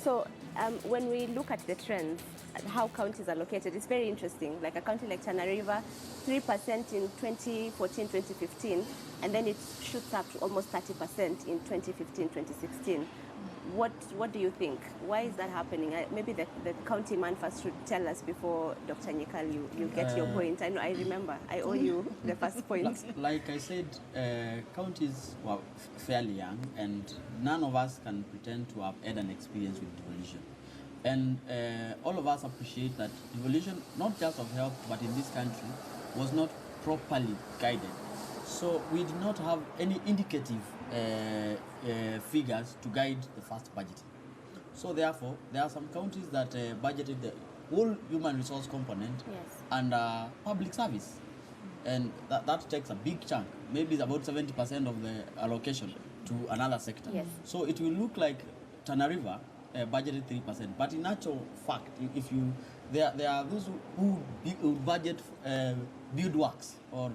So when we look at the trends, how counties are located, it's very interesting. Like a county like Tana River, 3% in 2014, 2015, and then it shoots up to almost 30% in 2015, 2016. What do you think? Why is that happening? Maybe the county man first should tell us before Dr. Nyikal, you get your point. I know, I remember. I owe you the first point. Like I said, counties were fairly young, and none of us can pretend to have had an experience with devolution. And all of us appreciate that devolution, not just of health, but in this country, was not properly guided. So we did not have any indicative figures to guide the first budgeting. So therefore, there are some counties that budgeted the whole human resource component under public service. And that takes a big chunk, maybe about 70% of the allocation to another sector. Yes. So it will look like Tana River budgeted 3%, but in actual fact, if you there are those who budget build works or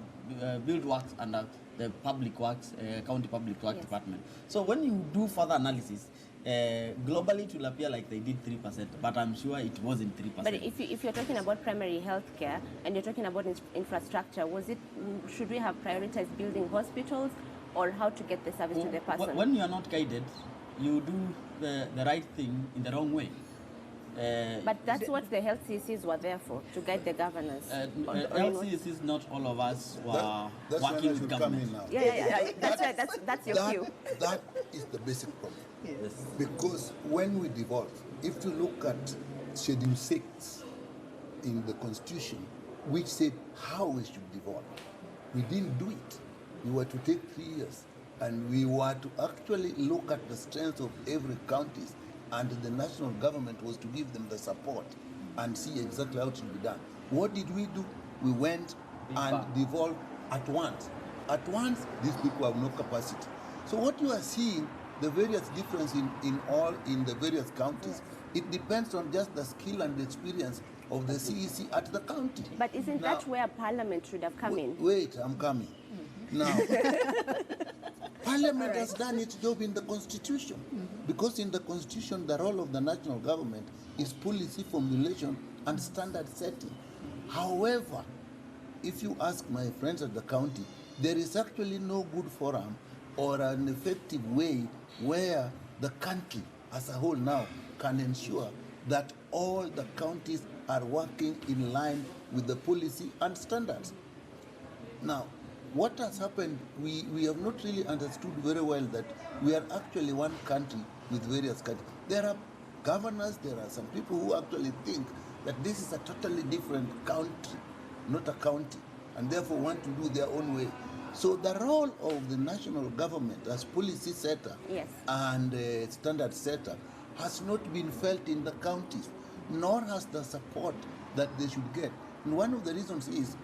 build works under the public works county public works department. So when you do further analysis, globally it will appear like they did 3%, but I'm sure it wasn't 3%. But if you're talking about primary health care and you're talking about infrastructure, should we have prioritized building hospitals or how to get the service to the person? When you are not guided, you do the right thing in the wrong way. But that's what the health CCs were there for, to guide the governors. Health CCs, not all of us were working with government. Yeah. That's right. That's your cue. That is the basic problem. Yes. Because when we devolve, if you look at Schedule 6 in the Constitution, which said how we should devolve, we didn't do it. We were to take 3 years, and we were to actually look at the strength of every county, and the national government was to give them the support and see exactly how it should be done. What did we do? We went and devolved at once. At once, these people have no capacity. So what you are seeing, the various difference in the various counties, it depends on just the skill and the experience of the CEC at the county. But isn't that where Parliament should have come in? Wait, I'm coming. Now, Parliament has done its job in the Constitution, because in the Constitution, the role of the national government is policy formulation and standard setting. However, if you ask my friends at the county, there is actually no good forum or an effective way where the country as a whole now can ensure that all the counties are working in line with the policy and standards. Now, what has happened, we have not really understood very well that we are actually one country with various countries. There are governors, there are some people who actually think that this is a totally different country, not a county, and therefore want to do their own way. So the role of the national government as policy setter and standard setter has not been felt in the counties, nor has the support that they should get. And one of the reasons is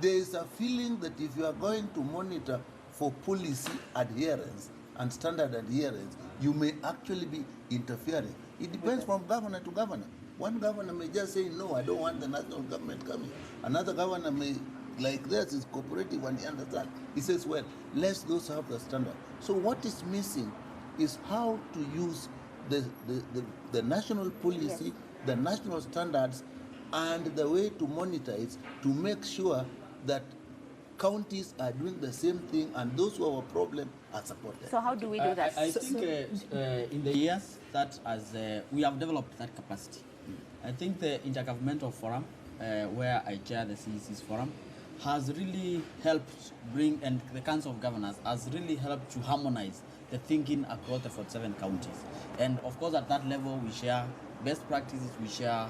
there is a feeling that if you are going to monitor for policy adherence and standard adherence, you may actually be interfering. It depends from governor to governor. One governor may just say, no, I don't want the national government coming. Another governor may, like this, is cooperative and he understands. He says, well, let's those have the standard. So what is missing is how to use the national policy, the national standards, and the way to monitor it to make sure that counties are doing the same thing and those who have a problem are supported. So how do we do that? I think in the years that we have developed that capacity. I think the Intergovernmental Forum, where I chair the CEC's forum, has really helped bring, and the Council of Governors has really helped to harmonize the thinking across the 47 counties. And of course at that level we share best practices, we share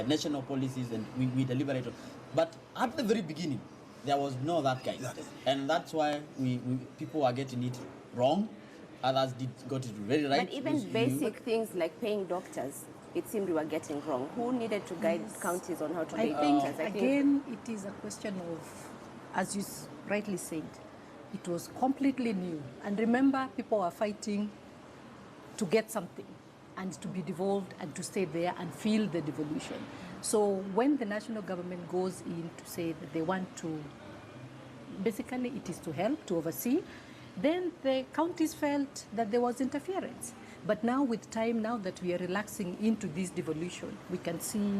national policies, and we deliberate. But at the very beginning, there was no that guide, and that's why people are getting it wrong. Others got it very right. But even basic things like paying doctors, it seemed we were getting wrong. Who needed to guide counties on how to pay doctors? I think again, it is a question of, as you rightly said, it was completely new. And remember, people were fighting to get something and to be devolved and to stay there and feel the devolution. So when the national government goes in to say that they want to, basically it is to help, to oversee, then the counties felt that there was interference. But now with time, now that we are relaxing into this devolution, we can see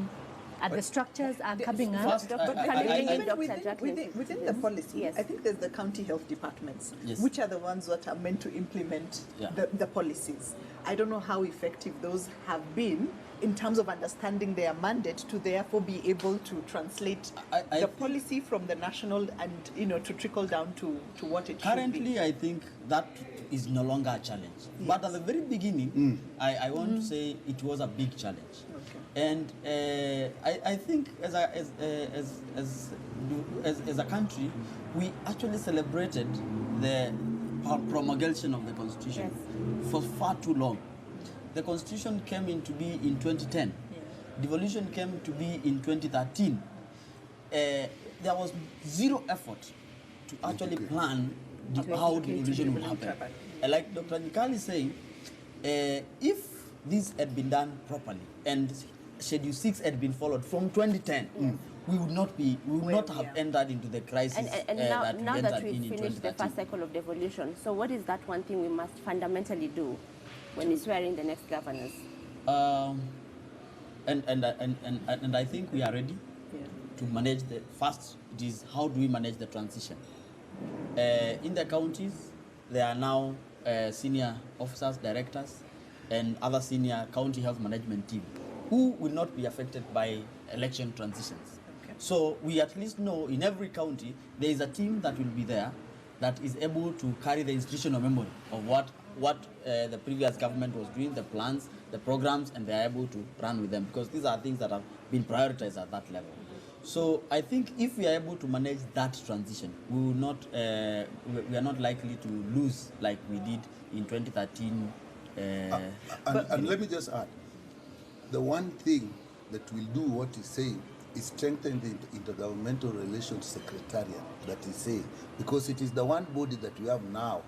and the structures are coming up. First, Dr. I- Can you bring in Even Dr. Jacqueline? within the policy, Yes. I think there's the county health departments, Yes. which are the ones that are meant to implement Yeah. the policies. I don't know how effective those have been in terms of understanding their mandate to therefore be able to translate I the think- policy from the national and to trickle down to what it should be. Currently, I think that is no longer a challenge. But at the very beginning, I want to say it was a big challenge. Okay. And I think as a country, we actually celebrated the promulgation of the Constitution for far too long. The Constitution came into be in 2010. Devolution came to be in 2013. There was zero effort to actually plan how devolution would happen. Like Dr. Nikali is saying, if this had been done properly and Schedule 6 had been followed from 2010, we would not have entered into the crisis And that now we that entered we've in finished the 2013. first cycle of devolution, so what is that one thing we must fundamentally do when we swear in the next governors? And I think we are ready to manage the first. It is how do we manage the transition? In the counties, there are now senior officers, directors, and other senior county health management team who will not be affected by election transitions. Okay. So we at least know in every county there is a team that will be there that is able to carry the institutional memory of what the previous government was doing, the plans, the programs, and they are able to run with them because these are things that have been prioritized at that level. So I think if we are able to manage that transition, we will not, we are not likely to lose like we did in 2013. And let me just add, the one thing that will do what he's saying is strengthen the intergovernmental relations secretariat that he's saying, because it is the one body that we have now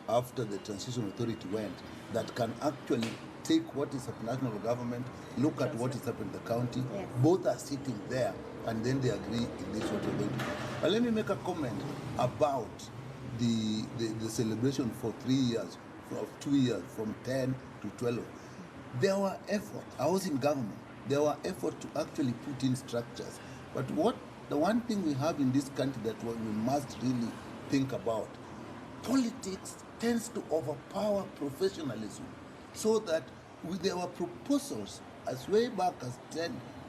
after the transition authority went that can actually take what is happening in national government, look at what is happening in the county. Yes. Both are sitting there and then they agree in this what we're going to do. But let me make a comment about the celebration for 3 years, of 2 years, from 10 to 12. There were effort. I was in government. There were effort to actually put in structures. But the one thing we have in this country that we must really think about, politics tends to overpower professionalism, so that there were proposals as way back as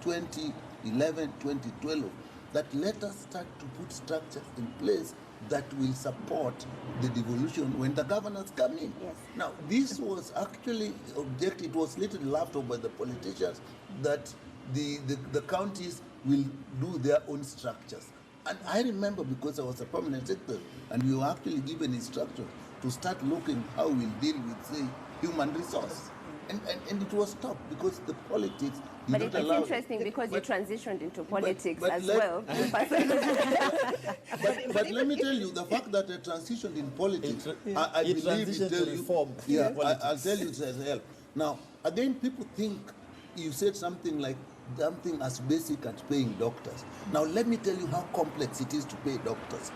2011, 2012, that let us start to put structures in place that will support the devolution when the governors come in. Yes. Now, this was actually objected, it was little laughed over by the politicians that the counties will do their own structures. And I remember, because I was a permanent secretary, and we were actually given instructions to start looking how we'll deal with, say, human resource. And it was stopped because the politics did But not it's allow interesting because you transitioned into politics but as let- well. But let me tell you, the fact that I transitioned in politics, I it believe transitioned it tell to you, reform yeah, politics. I'll tell you it as help. Now, again, people think you said something like something as basic as paying doctors. Now, let me tell you how complex it is to pay doctors.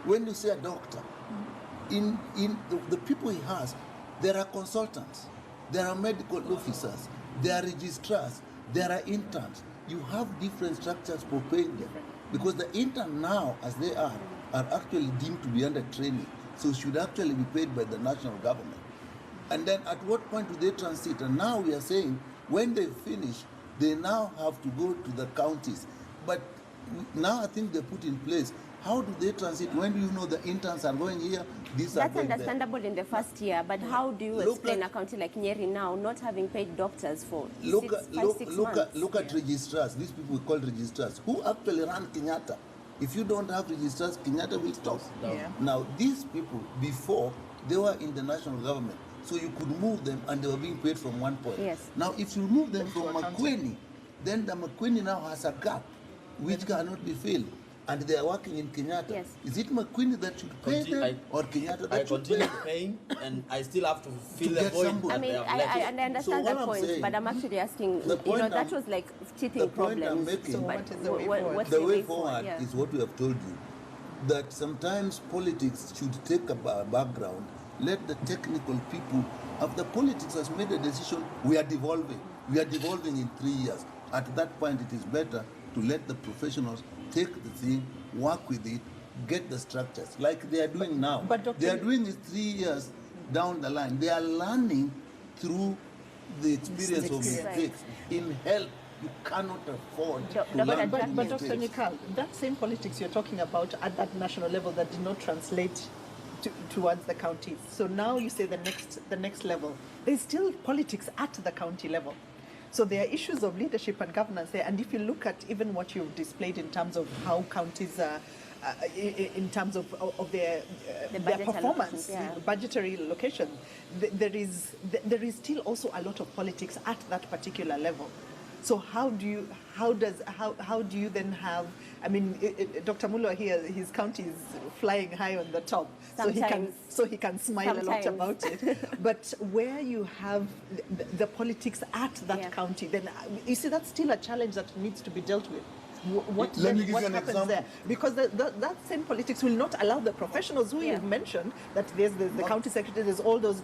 When you say a doctor, in the people he has, there are consultants, there are medical officers, there are registrars, there are interns. You have different structures for paying them, because the intern now, as they are actually deemed to be under training, so should actually be paid by the national government. And then at what point do they transit? And now we are saying when they finish, they now have to go to the counties. But now I think they put in place, how do they transit? When do you know the interns are going here? These are That's going there? understandable in the first year, but how do you Look explain at- a county like Nyeri now not having paid doctors for Look 6 months? look at registrars. These people we call registrars, who actually run Kenyatta. If you don't have registrars, Kenyatta will stop. Yeah. Now, these people, before, they were in the national government, so you could move them and they were being paid from one point. Yes. Now, if you move them from a county. Makueni, then the Makueni now has a gap which cannot be filled. And they are working in Kenyatta. Yes. Is it Makueni that should pay them or Kenyatta that I should pay continue them? paying, and I still have to fill To the get void. somebody. I that mean, they have left. I understand what that I'm point, saying- but I'm actually asking, The point that I'm- was like teething the point I'm problems. making- So but what is the way what- forward? what's The way forward? forward Yeah. is what we have told you, that sometimes politics should take a background let the technical people, after politics has made a decision, we are devolving. We are devolving in 3 years. At that point, it is better to let the professionals take the thing, work with it, get the structures, like they are doing now. But Dr. They are doing it 3 years down the line. They are learning through the experience of mistakes. In health, you cannot afford to learn through But Dr. mistakes. Nikal, that same politics you're talking about at that national level that did not translate towards the counties. So now you say the next level. There's still politics at the county level. So there are issues of leadership and governance there. And if you look at even what you've displayed in terms of how counties are, in terms of their performance, budgetary location, there is still also a lot of politics at that particular level. So how do you then have? I mean, Dr. Mulwa here, his county is flying high on the top, so he can smile a lot about it. But where you have the politics at that county, then you see that's still a challenge that needs to be dealt with. What happens there? Because that same politics will not allow the professionals who you've mentioned, that there's the county secretary, there's all those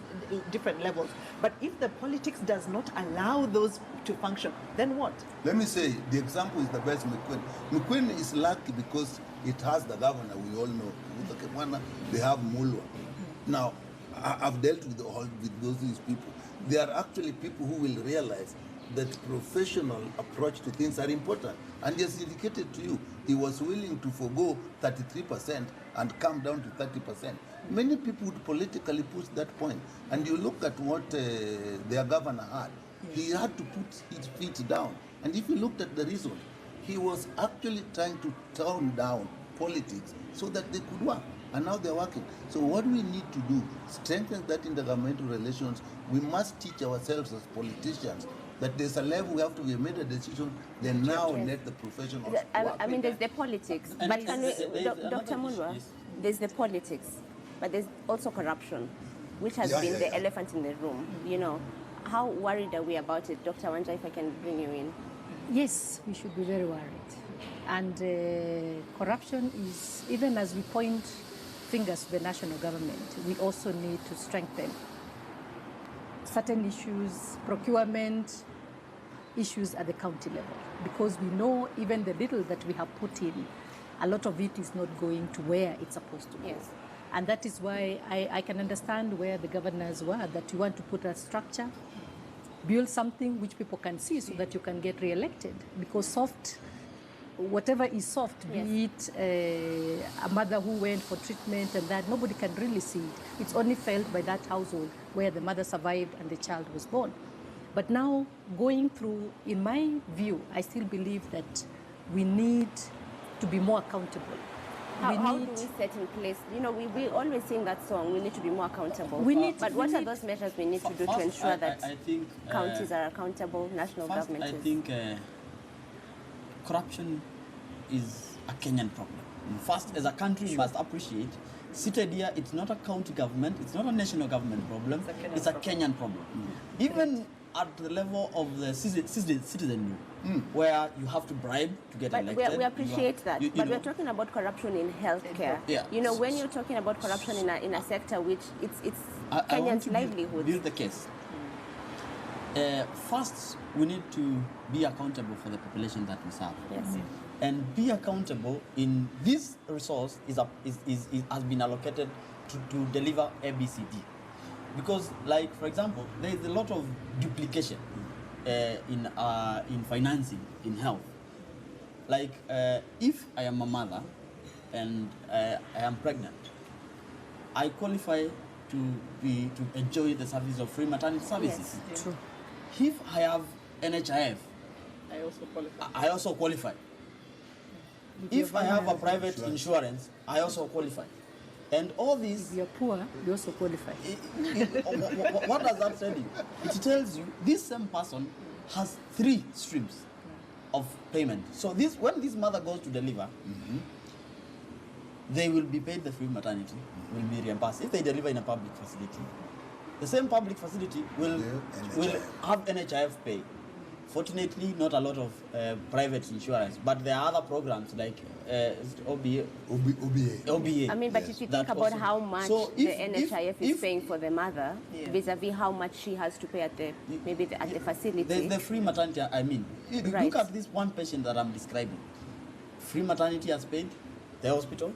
different levels. But if the politics does not allow those to function, then what? Let me say, the example is the best, McQueen. McQueen is lucky because it has the governor, we all know. They have Mulwa. Now, I've dealt with these people. They are actually people who will realize that professional approach to things are important. And he has indicated to you, he was willing to forgo 33% and come down to 30%. Many people would politically push that point. And you look at what their governor had. He had to put his feet down. And if you looked at the result, he was actually trying to tone down politics so that they could work. And now they're working. So what we need to do, strengthen that intergovernmental relations. We must teach ourselves as politicians that there's a level we have to be made a decision, then now let the professionals work. I mean, there's the politics. But can we, Dr. Mulwa, there's the politics, but there's also corruption, which has been the elephant in the room. You know, how worried are we about it? Dr. Wanja, if I can bring you in. Yes, we should be very worried. And corruption is, even as we point fingers to the national government, we also need to strengthen certain issues, procurement issues at the county level, because we know even the little that we have put in, a lot of it is not going to where it's supposed to go. Yes. And that is why I can understand where the governors were, that you want to put a structure, build something which people can see so that you can get re-elected. Because soft, whatever is soft, be it a mother who went for treatment and that, nobody can really see it. It's only felt by that household where the mother survived and the child was born. But now, going through, in my view, I still believe that we need to be more accountable. How do we set in place? You know, we always sing that song, we need to be more accountable. But what are those measures we need to do to ensure that counties are accountable, national government is? I think corruption is a Kenyan problem. First, as a country, we must appreciate, seated here, it's not a county government, it's not a national government problem, it's a Kenyan problem. Even at the level of the citizenry, where you have to bribe to get elected. But we appreciate that. But we're talking about corruption in healthcare. Yeah. You know, when you're talking about corruption in a sector which it's Kenyan's livelihood. Build the case. First, we need to be accountable for the population that we serve. Yes. And be accountable in this resource has been allocated to deliver ABCD. Because, like, for example, there is a lot of duplication in financing, in health. Like, if I am a mother and I am pregnant, I qualify to enjoy the service of free maternity services. Yes. True. If I have NHIF, I also qualify. I also qualify. If I have a private insurance, I also qualify. And all these... If you're poor, you also qualify. What does that tell you? It tells you this same person has 3 streams of payment. So when this mother goes to deliver, they will be paid the free maternity, will be reimbursed if they deliver in a public facility. The same public facility will have NHIF pay. fortunately, not a lot of private insurance, but there are other programs like OBA. OBA. I mean, but if you think about how much the NHIF is paying for the mother vis-a-vis how much she has to pay at the at the facility. The free maternity, I mean, Right. look at this one patient that I'm describing. Free maternity has paid the hospital,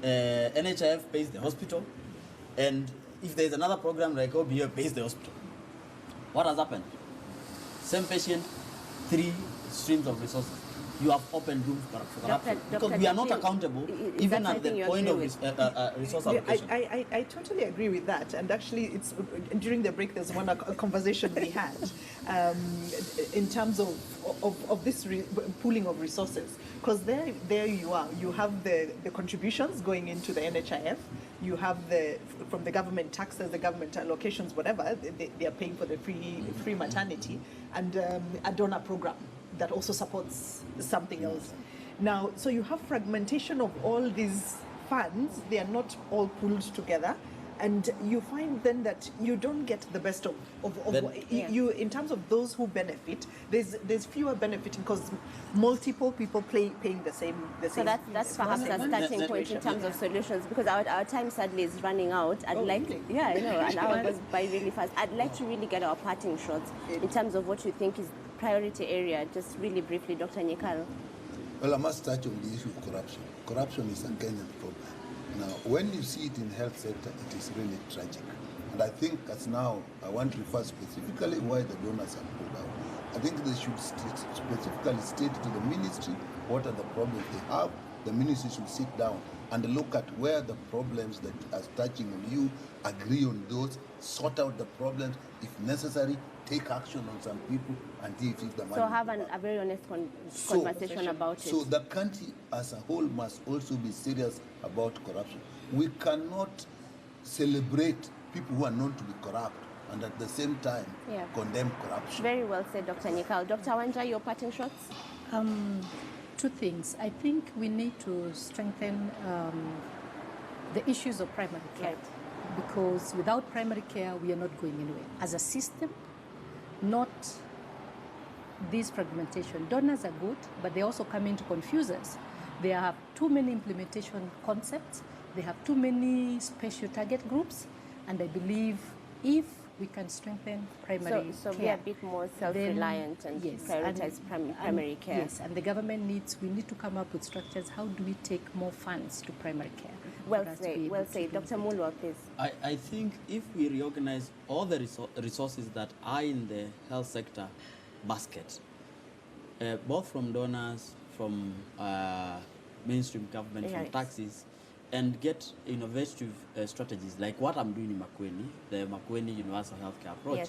NHIF pays the hospital, and if there's another program like OBA pays the hospital. What has happened? Same patient, 3 streams of resources. You have opened room for corruption. Because we are not accountable even at the point of resource allocation. I totally agree with that. And actually, it's during the break, there's a conversation we had in terms of this pooling of resources. Because there you are. You have the contributions going into the NHIF. You have from the government taxes, the government allocations, whatever, they are paying for the free maternity, and a donor program that also supports something else. Now, so you have fragmentation of all these funds. They are not all pooled together. And you find then that you don't get the best of you in terms of those who benefit. There's fewer benefiting because multiple people paying the same. So that's perhaps a starting point in terms of solutions, because our time sadly is running out. I'd like, really? yeah, I know, an hour goes by really fast. I'd like to really get our parting shots in terms of what you think is priority area. Just really briefly, Dr. Nyikaro. Well, I must touch on the issue of corruption. Corruption is a Kenyan problem. Now, when you see it in the health sector, it is really tragic. And I think as now, I want to refer specifically why the donors are pulled out. I think they should specifically state to the ministry what are the problems they have. The ministry should sit down and look at where the problems that are touching on you, agree on those, sort out the problems, if necessary, take action on some people and see if the money. So have a very honest conversation about it. So the country as a whole must also be serious about corruption. We cannot celebrate people who are known to be corrupt and at the same time condemn corruption. Very well said, Dr. Nyikal. Dr. Wanja, your parting shots? 2 things. I think we need to strengthen the issues of primary care, because without primary care, we are not going anywhere. As a system, not this fragmentation. Donors are good, but they also come in to confuse us. They have too many implementation concepts. They have too many special target groups. And I believe if we can strengthen primary so care, be a bit more self-reliant and prioritize primary care. Yes, and the government we need to come up with structures. How do we take more funds to primary care? Well said. Dr. Mulwa, please. I think if we reorganize all the resources that are in the health sector basket, both from donors, from mainstream government, from taxes, and get innovative strategies like what I'm doing in Makueni, the Makueni Universal Healthcare Approach,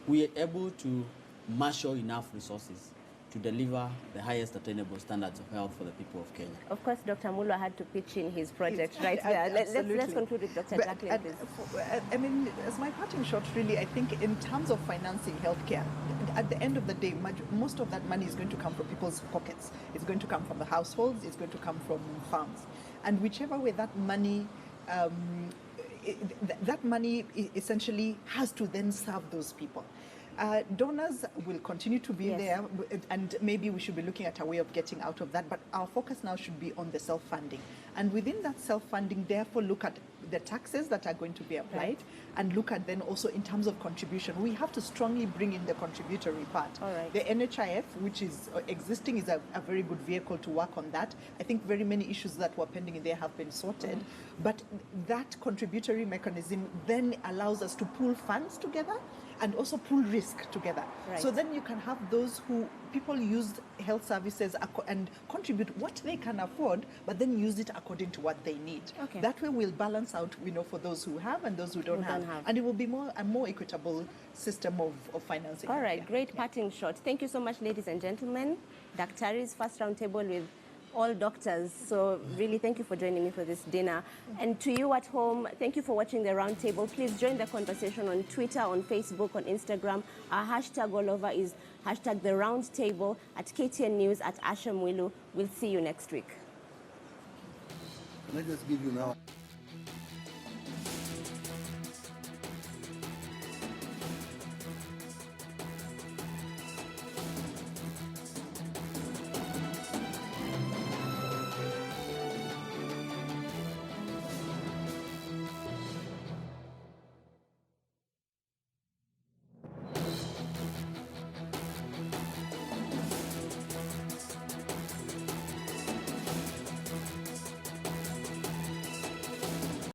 we are able to marshal enough resources to deliver the highest attainable standards of health for the people of Kenya. Of course, Dr. Mulwa had to pitch in his project right there. Let's conclude with Dr. Jacqueline, please. I mean, as my parting shot, really, I think in terms of financing healthcare, at the end of the day, most of that money is going to come from people's pockets. It's going to come from the households. It's going to come from farms. And whichever way that money essentially has to then serve those people. Donors will continue to be there, and maybe we should be looking at a way of getting out of that, but our focus now should be on the self-funding. And within that self-funding, therefore, look at the taxes that are going to be applied, and look at then also in terms of contribution. We have to strongly bring in the contributory part. The NHIF, which is existing, is a very good vehicle to work on that. I think very many issues that were pending in there have been sorted, but that contributory mechanism then allows us to pool funds together and also pool risk together. So then you can have those people use health services and contribute what they can afford, but then use it according to what they need. That way we'll balance out, for those who have and those who don't have. And it will be a more equitable system of financing. All right, great parting shot. Thank you so much, ladies and gentlemen. Daktari's first roundtable with all doctors. So really thank you for joining me for this dinner. And to you at home, thank you for watching the roundtable. Please join the conversation on Twitter, on Facebook, on Instagram. Our hashtag all over is hashtag the roundtable, at KTN News, at Asha Mwilu. We'll see you next week. Can I just give you now?